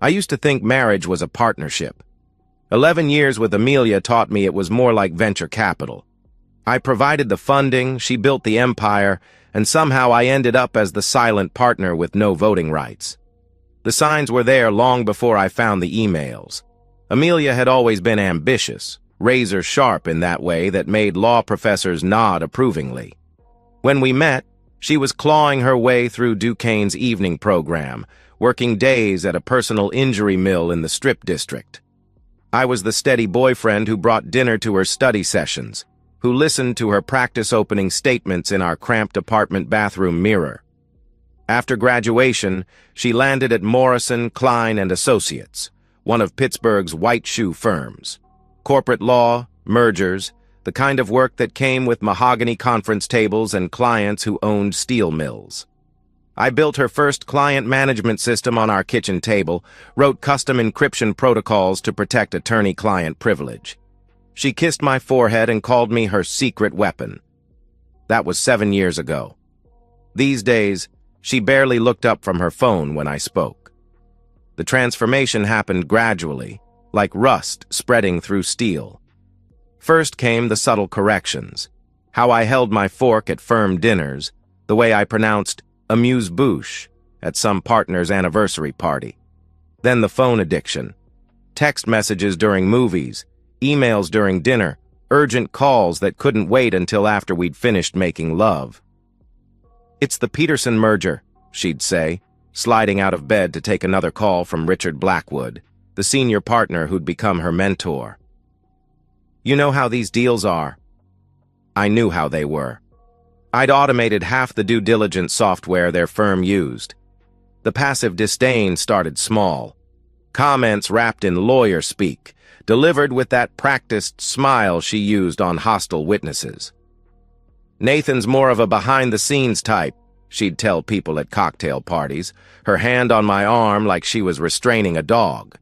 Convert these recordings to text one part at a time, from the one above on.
I used to think marriage was a partnership. 11 years with Amelia taught me it was more like venture capital. I provided the funding, she built the empire, and somehow I ended up as the silent partner with no voting rights. The signs were there long before I found the emails. Amelia had always been ambitious, razor sharp in that way that made law professors nod approvingly. When we met, she was clawing her way through Duquesne's evening program, working days at a personal injury mill in the Strip District. I was the steady boyfriend who brought dinner to her study sessions, who listened to her practice opening statements in our cramped apartment bathroom mirror. After graduation, she landed at Morrison, Klein & Associates, one of Pittsburgh's white shoe firms. Corporate law, mergers, the kind of work that came with mahogany conference tables and clients who owned steel mills. I built her first client management system on our kitchen table, wrote custom encryption protocols to protect attorney-client privilege. She kissed my forehead and called me her secret weapon. That was 7 years ago. These days, she barely looked up from her phone when I spoke. The transformation happened gradually, like rust spreading through steel. First came the subtle corrections, how I held my fork at firm dinners, the way I pronounced amuse-bouche at some partner's anniversary party. Then the phone addiction, text messages during movies, emails during dinner, urgent calls that couldn't wait until after we'd finished making love. "It's the Peterson merger," she'd say, sliding out of bed to take another call from Richard Blackwood, the senior partner who'd become her mentor. "You know how these deals are." I knew how they were. I'd automated half the due diligence software their firm used. The passive disdain started small. Comments wrapped in lawyer speak, delivered with that practiced smile she used on hostile witnesses. "Nathan's more of a behind-the-scenes type," she'd tell people at cocktail parties, her hand on my arm like she was restraining a dog.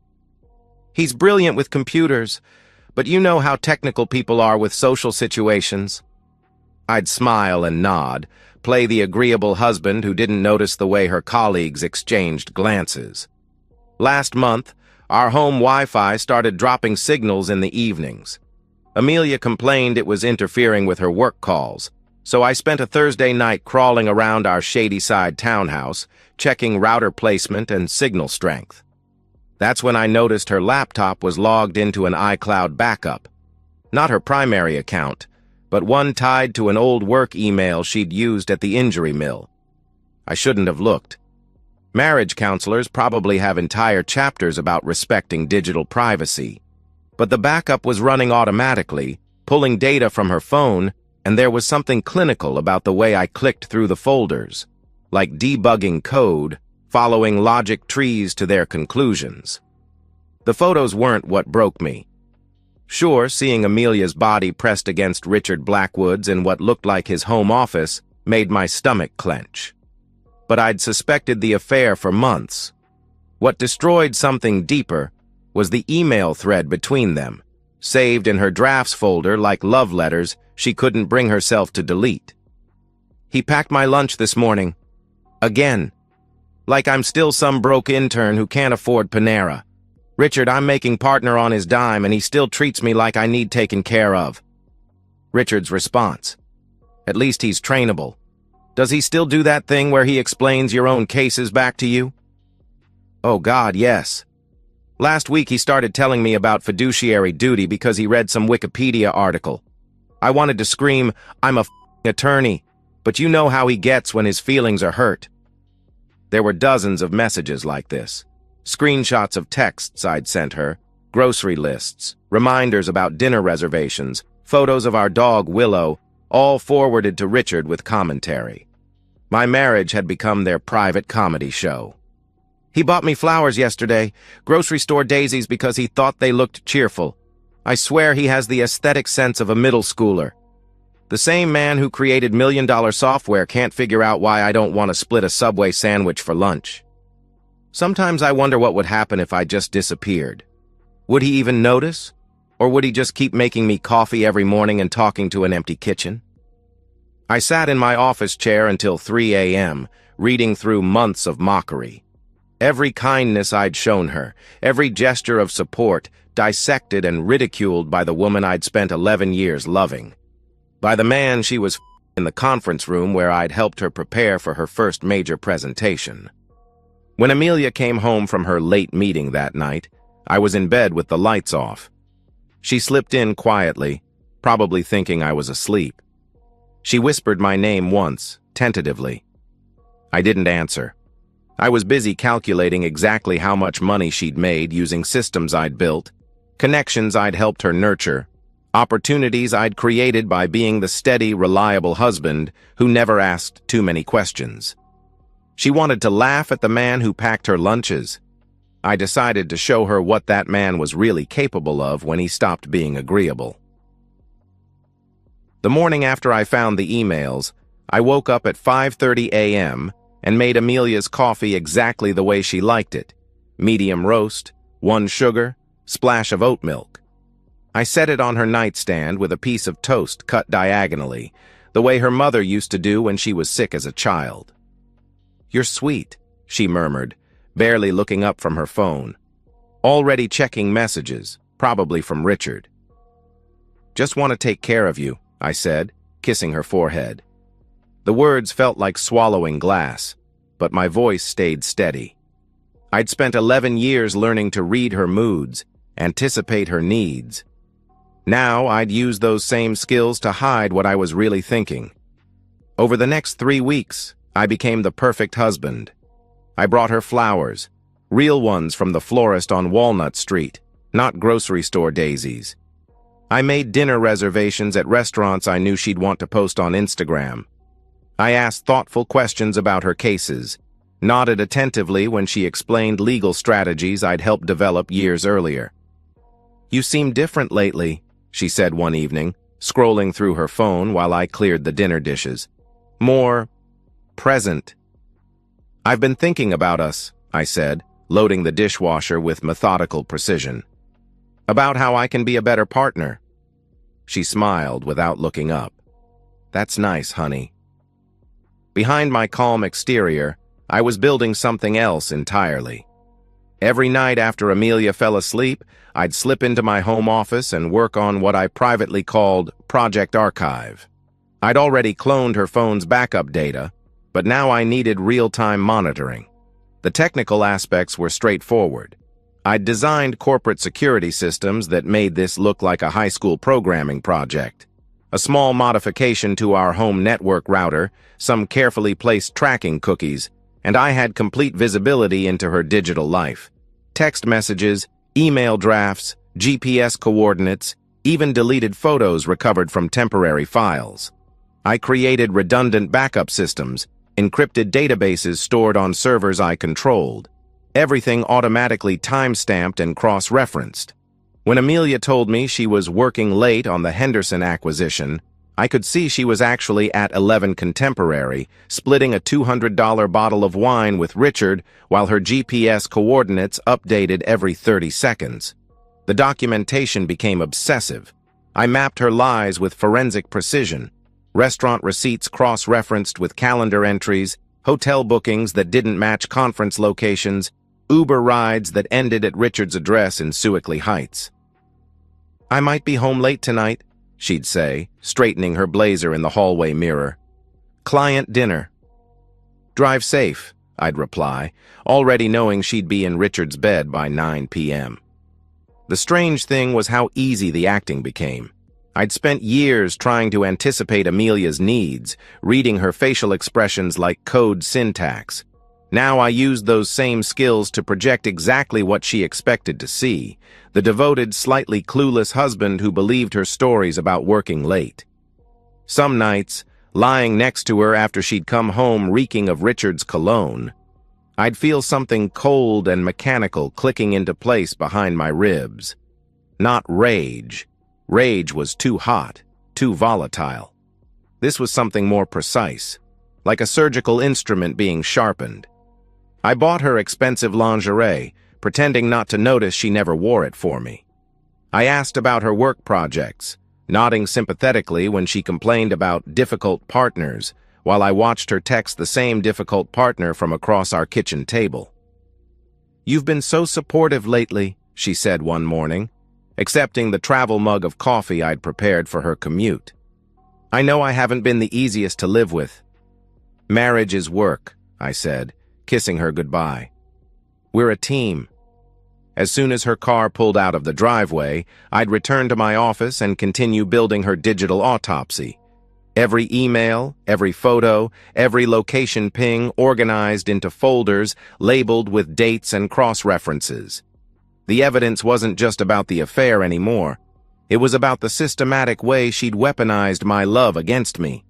"He's brilliant with computers, but you know how technical people are with social situations." I'd smile and nod, play the agreeable husband who didn't notice the way her colleagues exchanged glances. Last month, our home Wi-Fi started dropping signals in the evenings. Amelia complained it was interfering with her work calls, so I spent a Thursday night crawling around our Shadyside townhouse, checking router placement and signal strength. That's when I noticed her laptop was logged into an iCloud backup. Not her primary account, but one tied to an old work email she'd used at the injury mill. I shouldn't have looked. Marriage counselors probably have entire chapters about respecting digital privacy. But the backup was running automatically, pulling data from her phone, and there was something clinical about the way I clicked through the folders, like debugging code, following logic trees to their conclusions. The photos weren't what broke me. Sure, seeing Amelia's body pressed against Richard Blackwood's in what looked like his home office made my stomach clench. But I'd suspected the affair for months. What destroyed something deeper was the email thread between them, saved in her drafts folder like love letters she couldn't bring herself to delete. "He packed my lunch this morning. Again. Like I'm still some broke intern who can't afford Panera. Richard, I'm making partner on his dime and he still treats me like I need taken care of." Richard's response: "At least he's trainable. Does he still do that thing where he explains your own cases back to you?" "Oh God, yes. Last week he started telling me about fiduciary duty because he read some Wikipedia article. I wanted to scream, 'I'm a f***ing attorney,' but you know how he gets when his feelings are hurt." There were dozens of messages like this. Screenshots of texts I'd sent her, grocery lists, reminders about dinner reservations, photos of our dog Willow, all forwarded to Richard with commentary. My marriage had become their private comedy show. "He bought me flowers yesterday, grocery store daisies because he thought they looked cheerful. I swear he has the aesthetic sense of a middle schooler. The same man who created million-dollar software can't figure out why I don't want to split a Subway sandwich for lunch." Sometimes I wonder what would happen if I just disappeared. Would he even notice? Or would he just keep making me coffee every morning and talking to an empty kitchen? I sat in my office chair until 3 a.m., reading through months of mockery. Every kindness I'd shown her, every gesture of support, dissected and ridiculed by the woman I'd spent 11 years loving. By the man she was in the conference room where I'd helped her prepare for her first major presentation. When Amelia came home from her late meeting that night, I was in bed with the lights off. She slipped in quietly, probably thinking I was asleep. She whispered my name once, tentatively. I didn't answer. I was busy calculating exactly how much money she'd made using systems I'd built, connections I'd helped her nurture, opportunities I'd created by being the steady, reliable husband who never asked too many questions. She wanted to laugh at the man who packed her lunches. I decided to show her what that man was really capable of when he stopped being agreeable. The morning after I found the emails, I woke up at 5:30 a.m. and made Amelia's coffee exactly the way she liked it. Medium roast, 1 sugar, splash of oat milk. I set it on her nightstand with a piece of toast cut diagonally, the way her mother used to do when she was sick as a child. "You're sweet," she murmured, barely looking up from her phone. Already checking messages, probably from Richard. "Just want to take care of you," I said, kissing her forehead. The words felt like swallowing glass, but my voice stayed steady. I'd spent 11 years learning to read her moods, anticipate her needs. Now I'd use those same skills to hide what I was really thinking. Over the next 3 weeks, I became the perfect husband. I brought her flowers, real ones from the florist on Walnut Street, not grocery store daisies. I made dinner reservations at restaurants I knew she'd want to post on Instagram. I asked thoughtful questions about her cases, nodded attentively when she explained legal strategies I'd helped develop years earlier. "You seem different lately," she said one evening, scrolling through her phone while I cleared the dinner dishes. "More present." "I've been thinking about us," I said, loading the dishwasher with methodical precision. "About how I can be a better partner." She smiled without looking up. "That's nice, honey." Behind my calm exterior, I was building something else entirely. Every night after Amelia fell asleep, I'd slip into my home office and work on what I privately called Project Archive. I'd already cloned her phone's backup data, but now I needed real-time monitoring. The technical aspects were straightforward. I'd designed corporate security systems that made this look like a high school programming project. A small modification to our home network router, some carefully placed tracking cookies, and I had complete visibility into her digital life. Text messages, email drafts, GPS coordinates, even deleted photos recovered from temporary files. I created redundant backup systems, encrypted databases stored on servers I controlled. Everything automatically time-stamped and cross-referenced. When Amelia told me she was working late on the Henderson acquisition, I could see she was actually at 11 Contemporary, splitting a $200 bottle of wine with Richard while her GPS coordinates updated every 30 seconds. The documentation became obsessive. I mapped her lies with forensic precision. Restaurant receipts cross-referenced with calendar entries, hotel bookings that didn't match conference locations, Uber rides that ended at Richard's address in Sewickley Heights. "I might be home late tonight," she'd say, straightening her blazer in the hallway mirror. "Client dinner." "Drive safe," I'd reply, already knowing she'd be in Richard's bed by 9 p.m. The strange thing was how easy the acting became. I'd spent years trying to anticipate Amelia's needs, reading her facial expressions like code syntax. Now I used those same skills to project exactly what she expected to see, the devoted, slightly clueless husband who believed her stories about working late. Some nights, lying next to her after she'd come home reeking of Richard's cologne, I'd feel something cold and mechanical clicking into place behind my ribs. Not rage. Rage was too hot, too volatile. This was something more precise, like a surgical instrument being sharpened. I bought her expensive lingerie, pretending not to notice she never wore it for me. I asked about her work projects, nodding sympathetically when she complained about difficult partners, while I watched her text the same difficult partner from across our kitchen table. "You've been so supportive lately," she said one morning, accepting the travel mug of coffee I'd prepared for her commute. "I know I haven't been the easiest to live with." "Marriage is work," I said, kissing her goodbye. "We're a team." As soon as her car pulled out of the driveway, I'd return to my office and continue building her digital autopsy. Every email, every photo, every location ping organized into folders labeled with dates and cross-references. The evidence wasn't just about the affair anymore. It was about the systematic way she'd weaponized my love against me.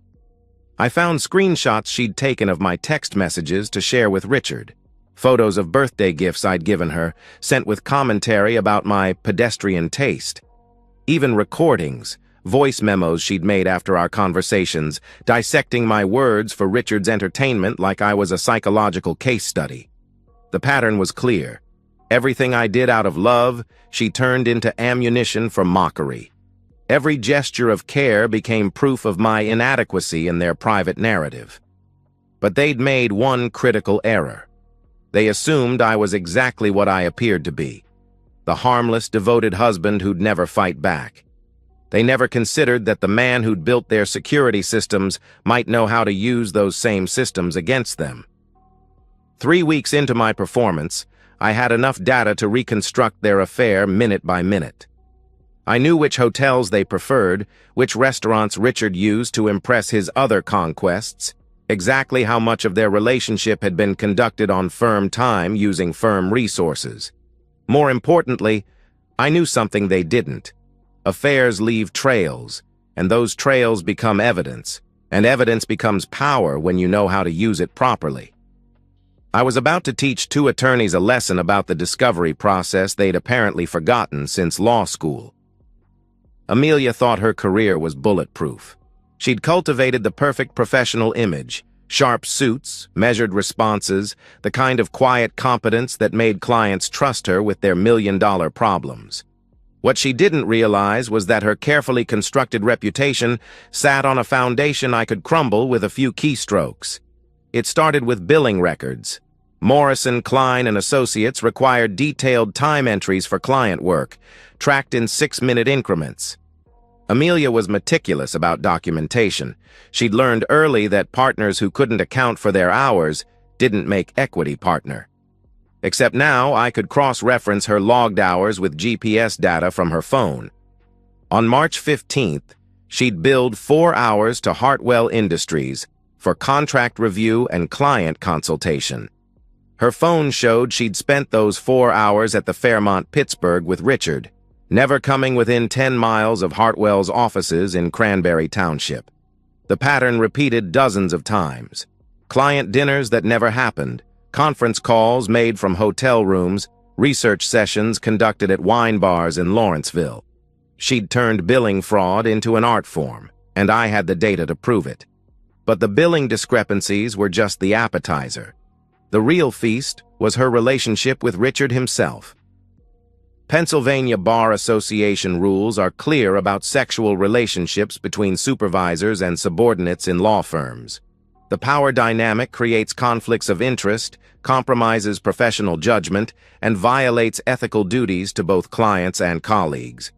I found screenshots she'd taken of my text messages to share with Richard. Photos of birthday gifts I'd given her, sent with commentary about my pedestrian taste. Even recordings, voice memos she'd made after our conversations, dissecting my words for Richard's entertainment like I was a psychological case study. The pattern was clear. Everything I did out of love, she turned into ammunition for mockery. Every gesture of care became proof of my inadequacy in their private narrative. But they'd made one critical error. They assumed I was exactly what I appeared to be, the harmless, devoted husband who'd never fight back. They never considered that the man who'd built their security systems might know how to use those same systems against them. 3 weeks into my performance, I had enough data to reconstruct their affair minute by minute. I knew which hotels they preferred, which restaurants Richard used to impress his other conquests, exactly how much of their relationship had been conducted on firm time using firm resources. More importantly, I knew something they didn't. Affairs leave trails, and those trails become evidence, and evidence becomes power when you know how to use it properly. I was about to teach 2 attorneys a lesson about the discovery process they'd apparently forgotten since law school. Amelia thought her career was bulletproof. She'd cultivated the perfect professional image, sharp suits, measured responses, the kind of quiet competence that made clients trust her with their million-dollar problems. What she didn't realize was that her carefully constructed reputation sat on a foundation I could crumble with a few keystrokes. It started with billing records. Morrison, Klein, and Associates required detailed time entries for client work, tracked in 6-minute increments. Amelia was meticulous about documentation. She'd learned early that partners who couldn't account for their hours didn't make equity partner. Except now I could cross-reference her logged hours with GPS data from her phone. On March 15th, she'd billed 4 hours to Hartwell Industries for contract review and client consultation. Her phone showed she'd spent those 4 hours at the Fairmont Pittsburgh with Richard, never coming within 10 miles of Hartwell's offices in Cranberry Township. The pattern repeated dozens of times. Client dinners that never happened, conference calls made from hotel rooms, research sessions conducted at wine bars in Lawrenceville. She'd turned billing fraud into an art form, and I had the data to prove it. But the billing discrepancies were just the appetizer. The real feast was her relationship with Richard himself. Pennsylvania Bar Association rules are clear about sexual relationships between supervisors and subordinates in law firms. The power dynamic creates conflicts of interest, compromises professional judgment, and violates ethical duties to both clients and colleagues.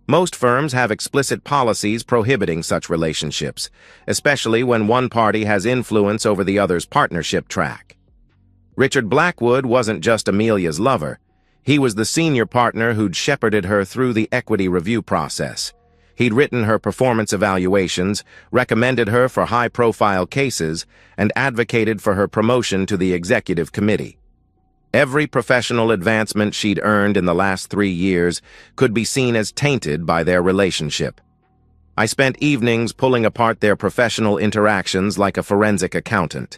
Most firms have explicit policies prohibiting such relationships, especially when one party has influence over the other's partnership track. Richard Blackwood wasn't just Amelia's lover. He was the senior partner who'd shepherded her through the equity review process. He'd written her performance evaluations, recommended her for high-profile cases, and advocated for her promotion to the executive committee. Every professional advancement she'd earned in the last 3 years could be seen as tainted by their relationship. I spent evenings pulling apart their professional interactions like a forensic accountant.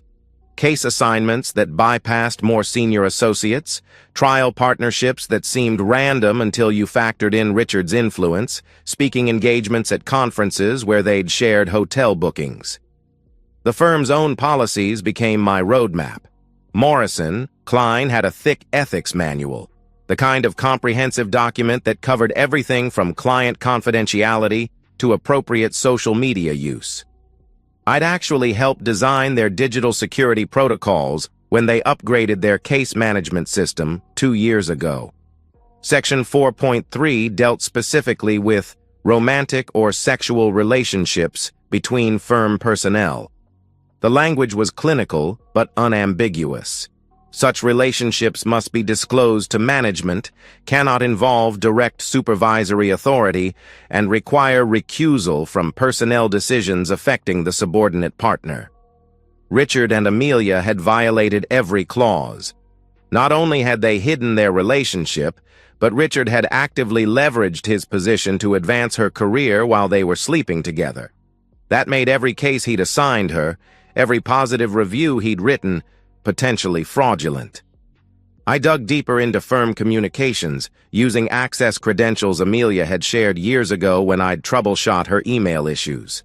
Case assignments that bypassed more senior associates, trial partnerships that seemed random until you factored in Richard's influence, speaking engagements at conferences where they'd shared hotel bookings. The firm's own policies became my roadmap. Morrison, Klein had a thick ethics manual, the kind of comprehensive document that covered everything from client confidentiality to appropriate social media use. I'd actually helped design their digital security protocols when they upgraded their case management system 2 years ago. Section 4.3 dealt specifically with romantic or sexual relationships between firm personnel. The language was clinical but unambiguous. Such relationships must be disclosed to management, cannot involve direct supervisory authority, and require recusal from personnel decisions affecting the subordinate partner. Richard and Amelia had violated every clause. Not only had they hidden their relationship, but Richard had actively leveraged his position to advance her career while they were sleeping together. That made every case he'd assigned her, every positive review he'd written, potentially fraudulent. I dug deeper into firm communications, using access credentials Amelia had shared years ago when I'd troubleshot her email issues.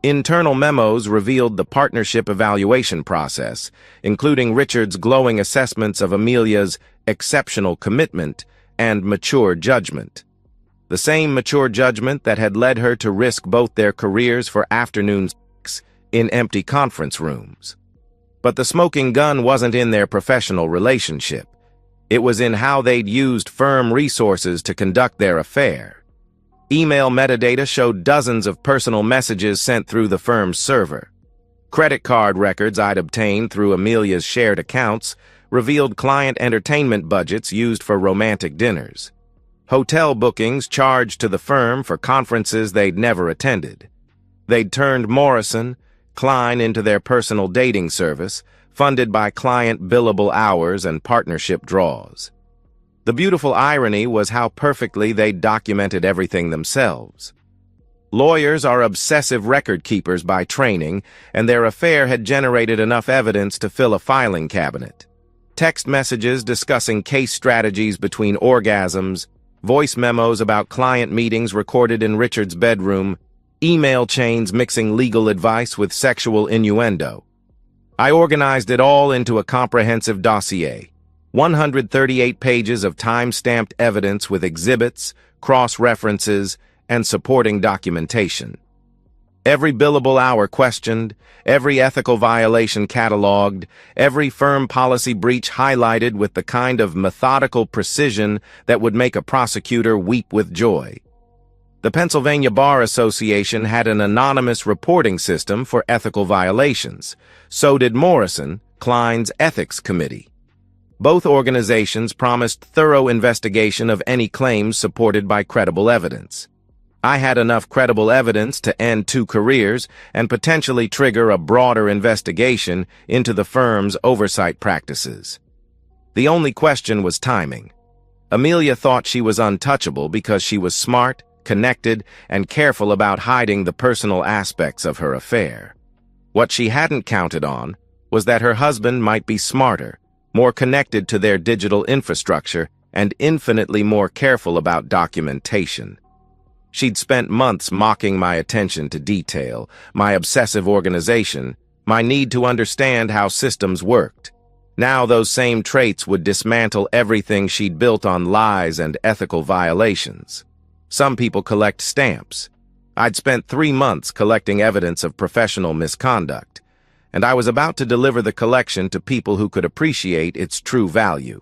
Internal memos revealed the partnership evaluation process, including Richard's glowing assessments of Amelia's exceptional commitment and mature judgment. The same mature judgment that had led her to risk both their careers for afternoon sex in empty conference rooms. But the smoking gun wasn't in their professional relationship. It was in how they'd used firm resources to conduct their affair. Email metadata showed dozens of personal messages sent through the firm's server. Credit card records I'd obtained through Amelia's shared accounts revealed client entertainment budgets used for romantic dinners. Hotel bookings charged to the firm for conferences they'd never attended. They'd turned Morrison, Klein into their personal dating service, funded by client billable hours and partnership draws. The beautiful irony was how perfectly they'd documented everything themselves. Lawyers are obsessive record keepers by training, and their affair had generated enough evidence to fill a filing cabinet. Text messages discussing case strategies between orgasms, voice memos about client meetings recorded in Richard's bedroom, email chains mixing legal advice with sexual innuendo. I organized it all into a comprehensive dossier, 138 pages of time-stamped evidence with exhibits, cross-references, and supporting documentation. Every billable hour questioned, every ethical violation cataloged, every firm policy breach highlighted with the kind of methodical precision that would make a prosecutor weep with joy. The Pennsylvania Bar Association had an anonymous reporting system for ethical violations. So did Morrison, Klein's ethics committee. Both organizations promised thorough investigation of any claims supported by credible evidence. I had enough credible evidence to end 2 careers and potentially trigger a broader investigation into the firm's oversight practices. The only question was timing. Amelia thought she was untouchable because she was smart, connected, and careful about hiding the personal aspects of her affair. What she hadn't counted on was that her husband might be smarter, more connected to their digital infrastructure, and infinitely more careful about documentation. She'd spent months mocking my attention to detail, my obsessive organization, my need to understand how systems worked. Now those same traits would dismantle everything she'd built on lies and ethical violations. Some people collect stamps. I'd spent 3 months collecting evidence of professional misconduct, and I was about to deliver the collection to people who could appreciate its true value.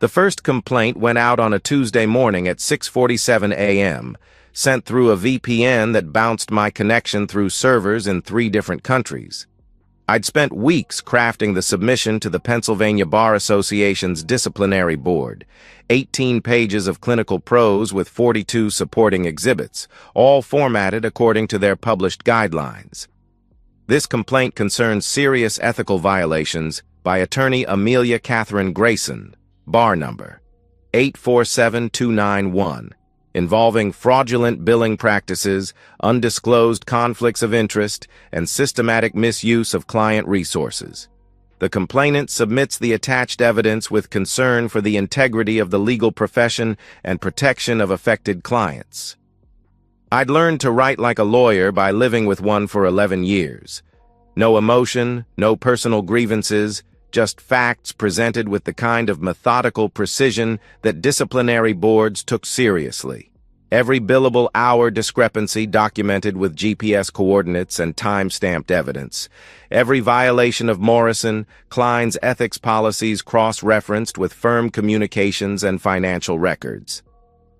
The first complaint went out on a Tuesday morning at 6:47 a.m., sent through a VPN that bounced my connection through servers in 3 different countries. I'd spent weeks crafting the submission to the Pennsylvania Bar Association's disciplinary board, 18 pages of clinical prose with 42 supporting exhibits, all formatted according to their published guidelines. This complaint concerns serious ethical violations by attorney Amelia Catherine Grayson, bar number 847291, involving fraudulent billing practices, undisclosed conflicts of interest, and systematic misuse of client resources. The complainant submits the attached evidence with concern for the integrity of the legal profession and protection of affected clients. I'd learned to write like a lawyer by living with one for 11 years. No emotion, no personal grievances, just facts presented with the kind of methodical precision that disciplinary boards took seriously. Every billable hour discrepancy documented with GPS coordinates and time-stamped evidence. Every violation of Morrison, Klein's ethics policies cross-referenced with firm communications and financial records.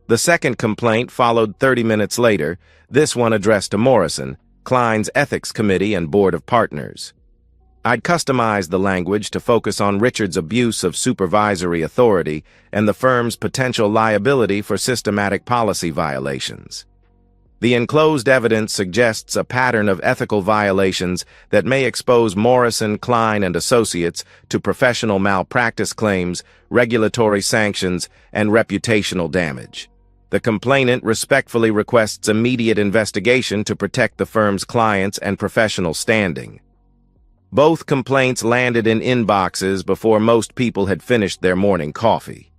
The second complaint followed 30 minutes later, this one addressed to Morrison, Klein's ethics committee and board of partners. I'd customized the language to focus on Richard's abuse of supervisory authority and the firm's potential liability for systematic policy violations. The enclosed evidence suggests a pattern of ethical violations that may expose Morrison, Klein, and Associates to professional malpractice claims, regulatory sanctions, and reputational damage. The complainant respectfully requests immediate investigation to protect the firm's clients and professional standing. Both complaints landed in inboxes before most people had finished their morning coffee.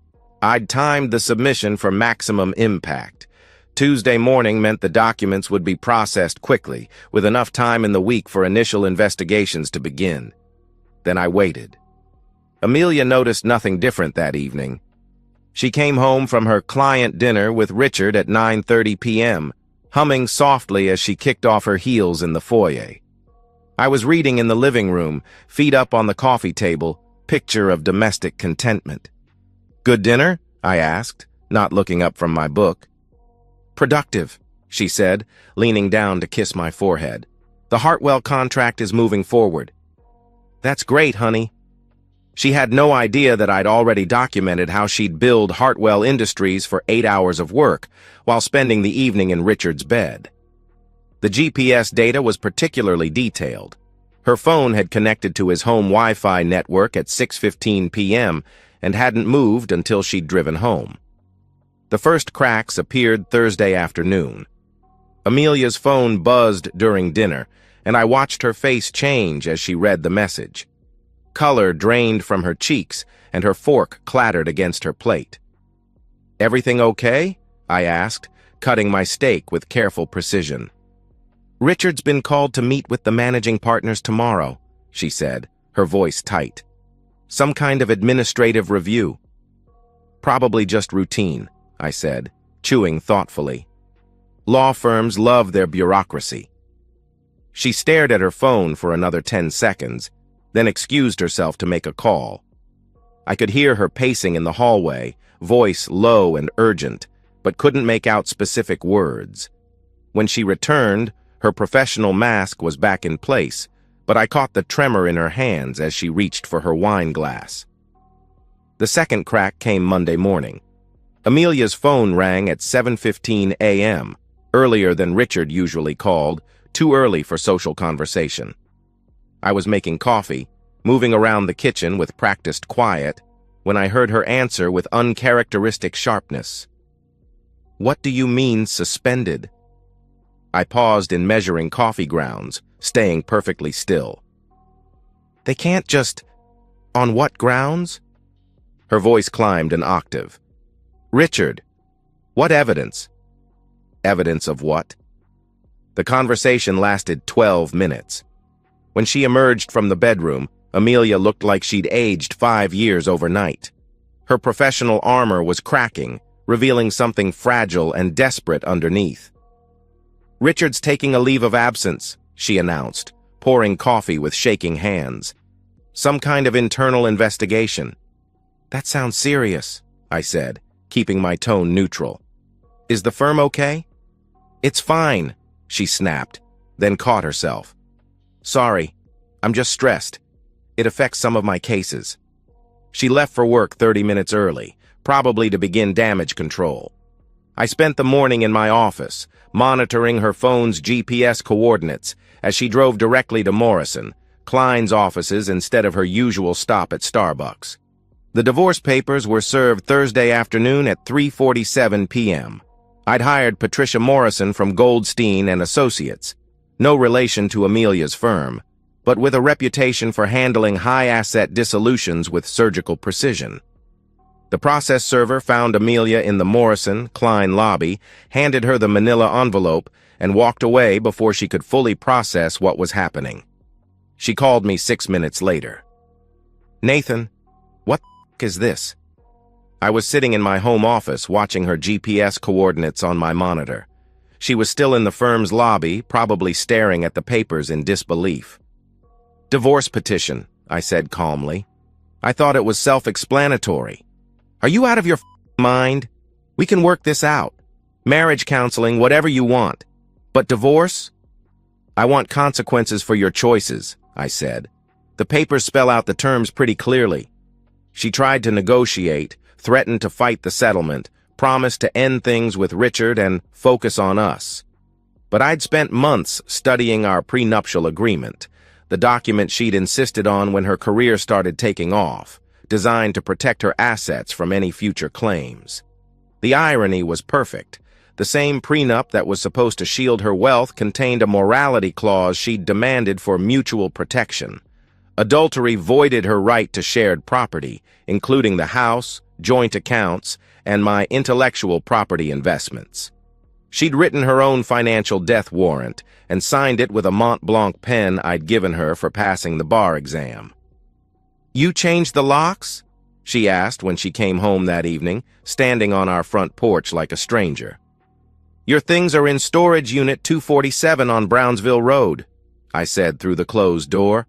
I'd timed the submission for maximum impact. Tuesday morning meant the documents would be processed quickly, with enough time in the week for initial investigations to begin. Then I waited. Amelia noticed nothing different that evening. She came home from her client dinner with Richard at 9:30 p.m., humming softly as she kicked off her heels in the foyer. I was reading in the living room, feet up on the coffee table, picture of domestic contentment. "Good dinner?" I asked, not looking up from my book. "Productive," she said, leaning down to kiss my forehead. "The Hartwell contract is moving forward." "That's great, honey." She had no idea that I'd already documented how she'd billed Hartwell Industries for 8 hours of work while spending the evening in Richard's bed. The GPS data was particularly detailed. Her phone had connected to his home Wi-Fi network at 6:15 p.m. and hadn't moved until she'd driven home. The first cracks appeared Thursday afternoon. Amelia's phone buzzed during dinner, and I watched her face change as she read the message. Color drained from her cheeks, and her fork clattered against her plate. "Everything okay?" I asked, cutting my steak with careful precision. "Richard's been called to meet with the managing partners tomorrow," she said, her voice tight. "Some kind of administrative review." "Probably just routine," I said, chewing thoughtfully. "Law firms love their bureaucracy." She stared at her phone for another 10 seconds, then excused herself to make a call. I could hear her pacing in the hallway, voice low and urgent, but couldn't make out specific words. When she returned, her professional mask was back in place, but I caught the tremor in her hands as she reached for her wine glass. The second crack came Monday morning. Amelia's phone rang at 7:15 a.m., earlier than Richard usually called, too early for social conversation. I was making coffee, moving around the kitchen with practiced quiet, when I heard her answer with uncharacteristic sharpness. "What do you mean, suspended?" I paused in measuring coffee grounds, staying perfectly still. "They can't just... On what grounds?" Her voice climbed an octave. "Richard, what evidence?" "Evidence of what?" The conversation lasted 12 minutes. When she emerged from the bedroom, Amelia looked like she'd aged 5 years overnight. Her professional armor was cracking, revealing something fragile and desperate underneath. "Richard's taking a leave of absence," she announced, pouring coffee with shaking hands. "Some kind of internal investigation." "That sounds serious," I said, keeping my tone neutral. "Is the firm okay?" "It's fine," she snapped, then caught herself. "Sorry, I'm just stressed. It affects some of my cases." She left for work 30 minutes early, probably to begin damage control. I spent the morning in my office, monitoring her phone's GPS coordinates as she drove directly to Morrison, Klein's offices instead of her usual stop at Starbucks. The divorce papers were served Thursday afternoon at 3:47 p.m. I'd hired Patricia Morrison from Goldstein and Associates, no relation to Amelia's firm, but with a reputation for handling high-asset dissolutions with surgical precision. The process server found Amelia in the Morrison, Klein lobby, handed her the manila envelope, and walked away before she could fully process what was happening. She called me 6 minutes later. "Nathan, what the f*** is this?" I was sitting in my home office watching her GPS coordinates on my monitor. She was still in the firm's lobby, probably staring at the papers in disbelief. "Divorce petition," I said calmly. "I thought it was self-explanatory. Are you out of your mind? We can work this out. Marriage counseling, whatever you want. But divorce? I want consequences for your choices," I said. "The papers spell out the terms pretty clearly." She tried to negotiate, threatened to fight the settlement, promised to end things with Richard and focus on us. But I'd spent months studying our prenuptial agreement, the document she'd insisted on when her career started taking off, designed to protect her assets from any future claims. The irony was perfect. The same prenup that was supposed to shield her wealth contained a morality clause she'd demanded for mutual protection. Adultery voided her right to shared property, including the house, joint accounts, and my intellectual property investments. She'd written her own financial death warrant and signed it with a Mont Blanc pen I'd given her for passing the bar exam. "You changed the locks?" she asked when she came home that evening, standing on our front porch like a stranger. "Your things are in storage unit 247 on Brownsville Road," I said through the closed door.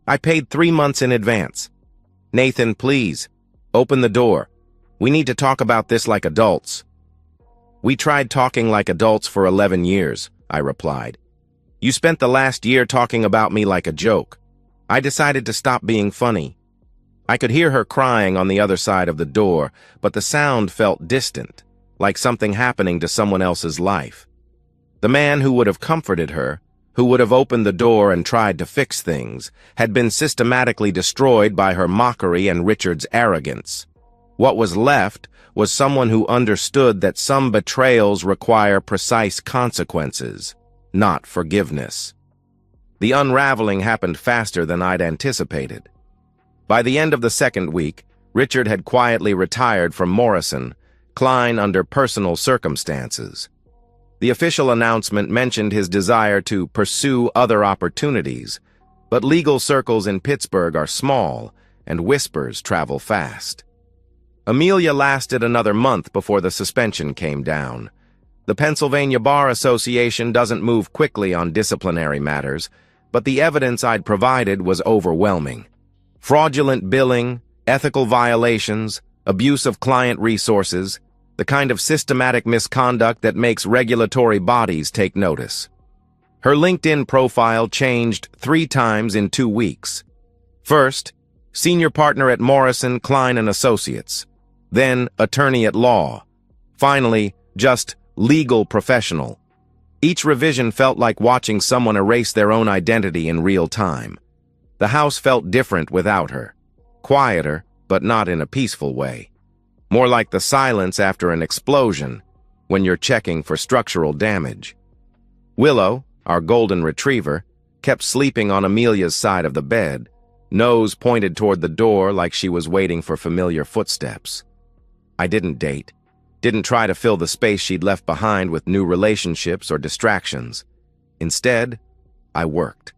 "I paid 3 months in advance. Nathan, please, open the door. We need to talk about this like adults." "We tried talking like adults for 11 years, I replied. "You spent the last year talking about me like a joke. I decided to stop being funny." I could hear her crying on the other side of the door, but the sound felt distant, like something happening to someone else's life. The man who would have comforted her, who would have opened the door and tried to fix things, had been systematically destroyed by her mockery and Richard's arrogance. What was left was someone who understood that some betrayals require precise consequences, not forgiveness. The unraveling happened faster than I'd anticipated. By the end of the second week, Richard had quietly retired from Morrison, Klein under personal circumstances. The official announcement mentioned his desire to pursue other opportunities, but legal circles in Pittsburgh are small, and whispers travel fast. Amelia lasted another month before the suspension came down. The Pennsylvania Bar Association doesn't move quickly on disciplinary matters, but the evidence I'd provided was overwhelming. Fraudulent billing, ethical violations, abuse of client resources, the kind of systematic misconduct that makes regulatory bodies take notice. Her LinkedIn profile changed 3 times in 2 weeks. First, senior partner at Morrison, Klein & Associates. Then, attorney at law. Finally, just legal professional. Each revision felt like watching someone erase their own identity in real time. The house felt different without her. Quieter, but not in a peaceful way. More like the silence after an explosion, when you're checking for structural damage. Willow, our golden retriever, kept sleeping on Amelia's side of the bed, nose pointed toward the door like she was waiting for familiar footsteps. I didn't date, didn't try to fill the space she'd left behind with new relationships or distractions. Instead, I worked.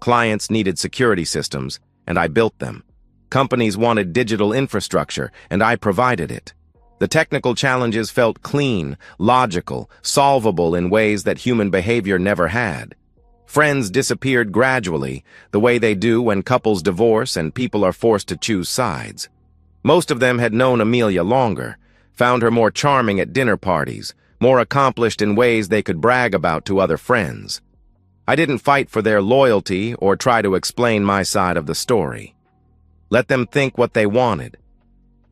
Clients needed security systems, and I built them. Companies wanted digital infrastructure, and I provided it. The technical challenges felt clean, logical, solvable in ways that human behavior never had. Friends disappeared gradually, the way they do when couples divorce and people are forced to choose sides. Most of them had known Amelia longer, found her more charming at dinner parties, more accomplished in ways they could brag about to other friends. I didn't fight for their loyalty or try to explain my side of the story. Let them think what they wanted.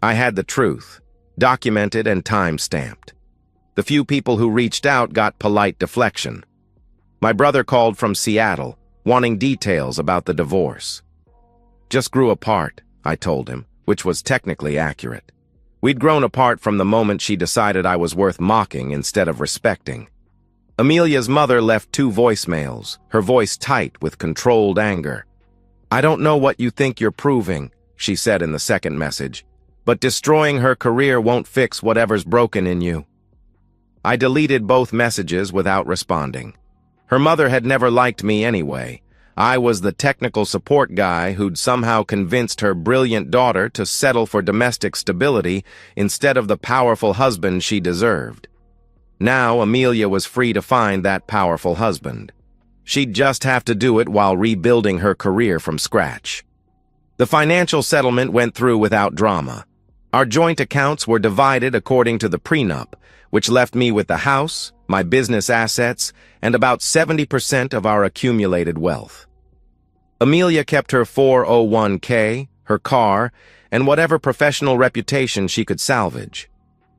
I had the truth, documented and time-stamped. The few people who reached out got polite deflection. My brother called from Seattle, wanting details about the divorce. "Just grew apart," I told him, which was technically accurate. We'd grown apart from the moment she decided I was worth mocking instead of respecting. Amelia's mother left 2 voicemails, her voice tight with controlled anger. "I don't know what you think you're proving," she said in the second message, "but destroying her career won't fix whatever's broken in you." I deleted both messages without responding. Her mother had never liked me anyway. I was the technical support guy who'd somehow convinced her brilliant daughter to settle for domestic stability instead of the powerful husband she deserved. Now Amelia was free to find that powerful husband. She'd just have to do it while rebuilding her career from scratch. The financial settlement went through without drama. Our joint accounts were divided according to the prenup, which left me with the house, my business assets, and about 70% of our accumulated wealth. Amelia kept her 401k, her car, and whatever professional reputation she could salvage.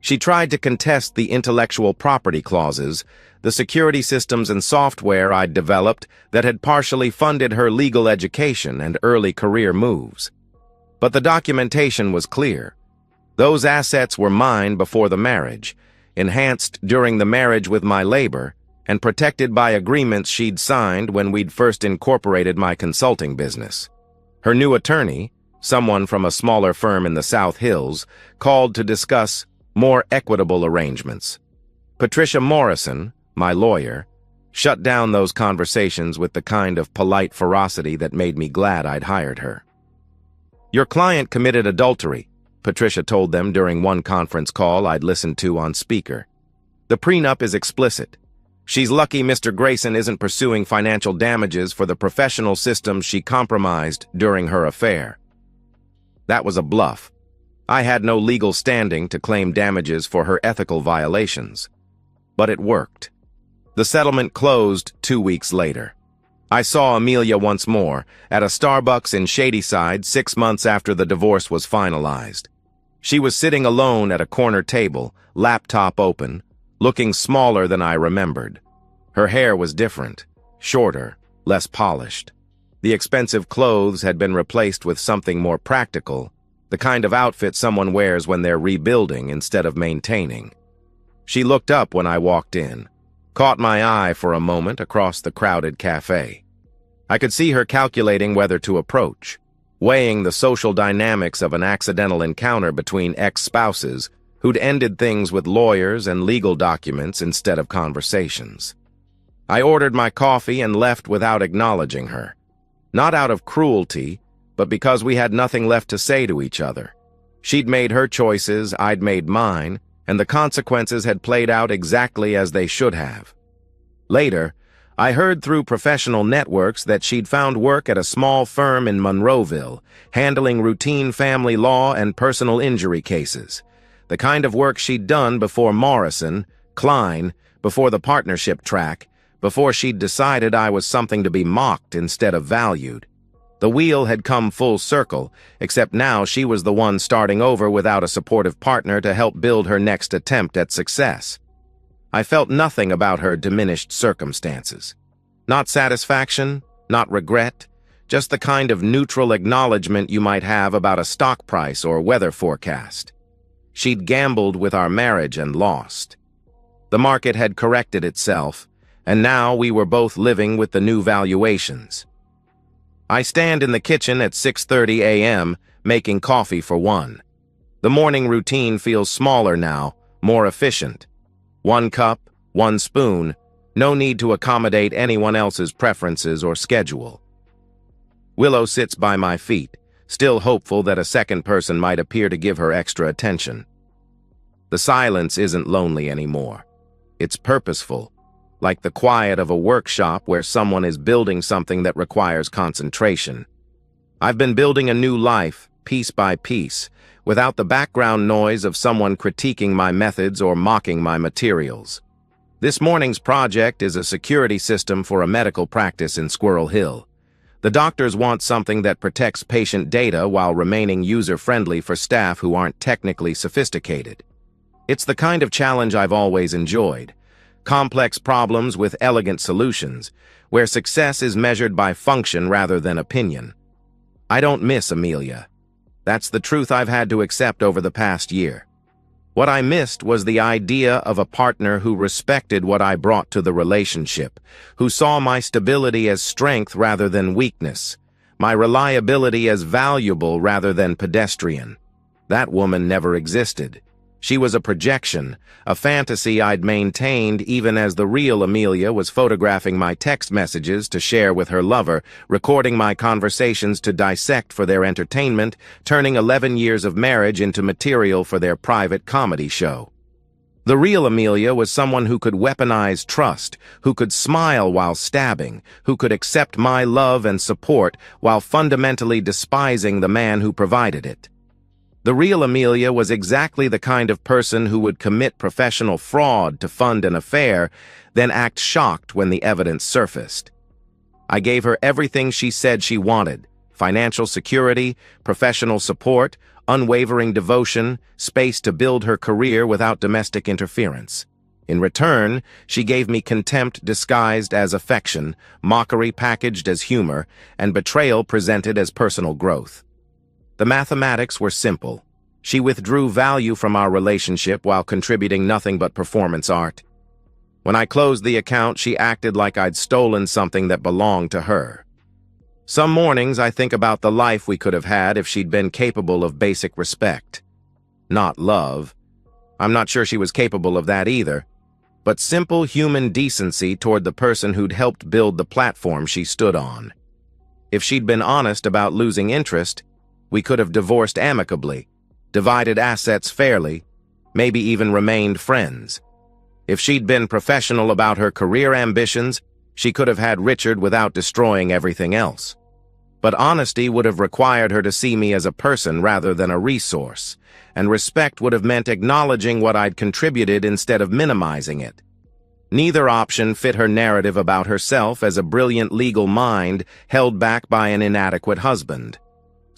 She tried to contest the intellectual property clauses, the security systems and software I'd developed that had partially funded her legal education and early career moves. But the documentation was clear. Those assets were mine before the marriage, enhanced during the marriage with my labor, and protected by agreements she'd signed when we'd first incorporated my consulting business. Her new attorney, someone from a smaller firm in the South Hills, called to discuss more equitable arrangements. Patricia Morrison, my lawyer, shut down those conversations with the kind of polite ferocity that made me glad I'd hired her. "Your client committed adultery," Patricia told them during one conference call I'd listened to on speaker. "The prenup is explicit. She's lucky Mr. Grayson isn't pursuing financial damages for the professional systems she compromised during her affair." That was a bluff. I had no legal standing to claim damages for her ethical violations. But it worked. The settlement closed 2 weeks later. I saw Amelia once more, at a Starbucks in Shadyside 6 months after the divorce was finalized. She was sitting alone at a corner table, laptop open, looking smaller than I remembered. Her hair was different, shorter, less polished. The expensive clothes had been replaced with something more practical, the kind of outfit someone wears when they're rebuilding instead of maintaining. She looked up when I walked in, caught my eye for a moment across the crowded cafe. I could see her calculating whether to approach, weighing the social dynamics of an accidental encounter between ex-spouses who'd ended things with lawyers and legal documents instead of conversations. I ordered my coffee and left without acknowledging her. Not out of cruelty, but because we had nothing left to say to each other. She'd made her choices, I'd made mine, and the consequences had played out exactly as they should have. Later, I heard through professional networks that she'd found work at a small firm in Monroeville, handling routine family law and personal injury cases. The kind of work she'd done before Morrison, Klein, before the partnership track, before she'd decided I was something to be mocked instead of valued. The wheel had come full circle, except now she was the one starting over without a supportive partner to help build her next attempt at success. I felt nothing about her diminished circumstances. Not satisfaction, not regret, just the kind of neutral acknowledgement you might have about a stock price or weather forecast. She'd gambled with our marriage and lost. The market had corrected itself, and now we were both living with the new valuations. I stand in the kitchen at 6:30 a.m., making coffee for one. The morning routine feels smaller now, more efficient. 1 cup, 1 spoon, no need to accommodate anyone else's preferences or schedule. Willow sits by my feet, still hopeful that a second person might appear to give her extra attention. The silence isn't lonely anymore. It's purposeful, like the quiet of a workshop where someone is building something that requires concentration. I've been building a new life, piece by piece, without the background noise of someone critiquing my methods or mocking my materials. This morning's project is a security system for a medical practice in Squirrel Hill. The doctors want something that protects patient data while remaining user-friendly for staff who aren't technically sophisticated. It's the kind of challenge I've always enjoyed. Complex problems with elegant solutions, where success is measured by function rather than opinion. I don't miss Amelia. That's the truth I've had to accept over the past year. What I missed was the idea of a partner who respected what I brought to the relationship, who saw my stability as strength rather than weakness, my reliability as valuable rather than pedestrian. That woman never existed. She was a projection, a fantasy I'd maintained even as the real Amelia was photographing my text messages to share with her lover, recording my conversations to dissect for their entertainment, turning 11 years of marriage into material for their private comedy show. The real Amelia was someone who could weaponize trust, who could smile while stabbing, who could accept my love and support while fundamentally despising the man who provided it. The real Amelia was exactly the kind of person who would commit professional fraud to fund an affair, then act shocked when the evidence surfaced. I gave her everything she said she wanted: financial security, professional support, unwavering devotion, space to build her career without domestic interference. In return, she gave me contempt disguised as affection, mockery packaged as humor, and betrayal presented as personal growth. The mathematics were simple. She withdrew value from our relationship while contributing nothing but performance art. When I closed the account, she acted like I'd stolen something that belonged to her. Some mornings I think about the life we could have had if she'd been capable of basic respect. Not love. I'm not sure she was capable of that either. But simple human decency toward the person who'd helped build the platform she stood on. If she'd been honest about losing interest, we could have divorced amicably, divided assets fairly, maybe even remained friends. If she'd been professional about her career ambitions, she could have had Richard without destroying everything else. But honesty would have required her to see me as a person rather than a resource, and respect would have meant acknowledging what I'd contributed instead of minimizing it. Neither option fit her narrative about herself as a brilliant legal mind held back by an inadequate husband.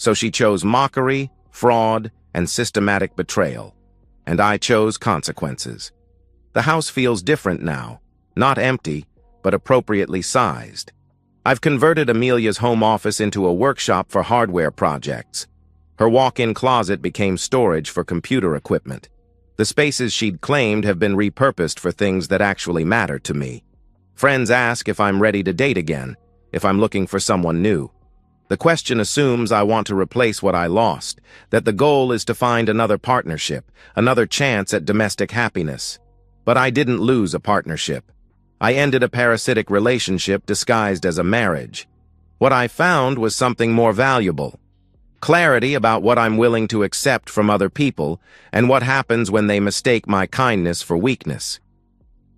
So she chose mockery, fraud, and systematic betrayal. And I chose consequences. The house feels different now, not empty, but appropriately sized. I've converted Amelia's home office into a workshop for hardware projects. Her walk-in closet became storage for computer equipment. The spaces she'd claimed have been repurposed for things that actually matter to me. Friends ask if I'm ready to date again, if I'm looking for someone new. The question assumes I want to replace what I lost, that the goal is to find another partnership, another chance at domestic happiness. But I didn't lose a partnership. I ended a parasitic relationship disguised as a marriage. What I found was something more valuable. Clarity about what I'm willing to accept from other people and what happens when they mistake my kindness for weakness.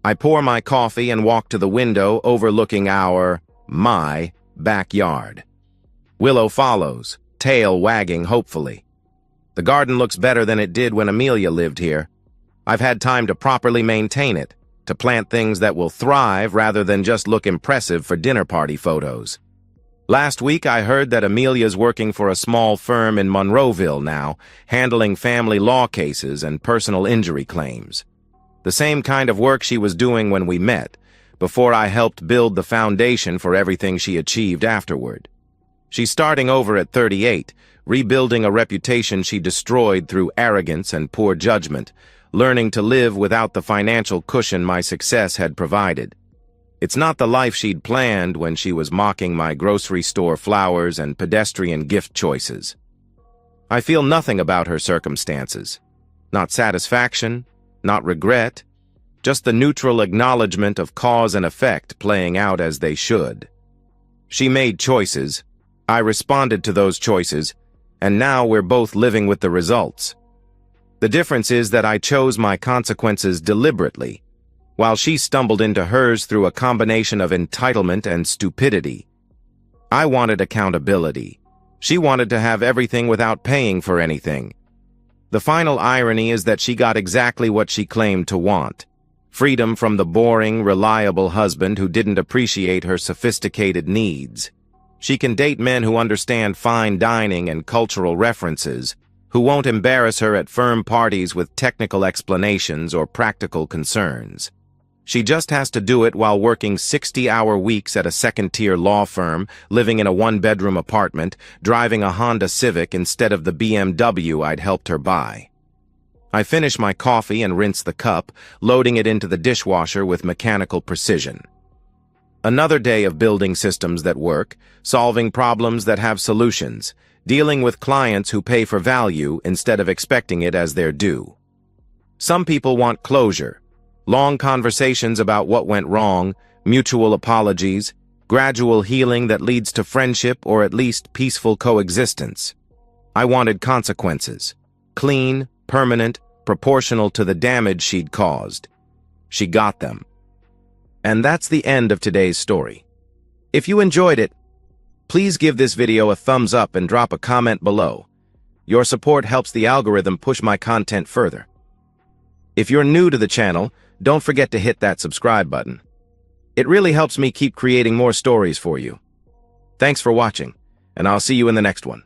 I pour my coffee and walk to the window overlooking my backyard. Willow follows, tail wagging hopefully. The garden looks better than it did when Amelia lived here. I've had time to properly maintain it, to plant things that will thrive rather than just look impressive for dinner party photos. Last week I heard that Amelia's working for a small firm in Monroeville now, handling family law cases and personal injury claims. The same kind of work she was doing when we met, before I helped build the foundation for everything she achieved afterward. She's starting over at 38, rebuilding a reputation she destroyed through arrogance and poor judgment, learning to live without the financial cushion my success had provided. It's not the life she'd planned when she was mocking my grocery store flowers and pedestrian gift choices. I feel nothing about her circumstances. Not satisfaction, not regret, just the neutral acknowledgement of cause and effect playing out as they should. She made choices. I responded to those choices, and now we're both living with the results. The difference is that I chose my consequences deliberately, while she stumbled into hers through a combination of entitlement and stupidity. I wanted accountability. She wanted to have everything without paying for anything. The final irony is that she got exactly what she claimed to want: freedom from the boring, reliable husband who didn't appreciate her sophisticated needs. She can date men who understand fine dining and cultural references, who won't embarrass her at firm parties with technical explanations or practical concerns. She just has to do it while working 60-hour weeks at a second-tier law firm, living in a one-bedroom apartment, driving a Honda Civic instead of the BMW I'd helped her buy. I finish my coffee and rinse the cup, loading it into the dishwasher with mechanical precision. Another day of building systems that work, solving problems that have solutions, dealing with clients who pay for value instead of expecting it as their due. Some people want closure, long conversations about what went wrong, mutual apologies, gradual healing that leads to friendship or at least peaceful coexistence. I wanted consequences, clean, permanent, proportional to the damage she'd caused. She got them. And that's the end of today's story. If you enjoyed it, please give this video a thumbs up and drop a comment below. Your support helps the algorithm push my content further. If you're new to the channel, don't forget to hit that subscribe button. It really helps me keep creating more stories for you. Thanks for watching, and I'll see you in the next one.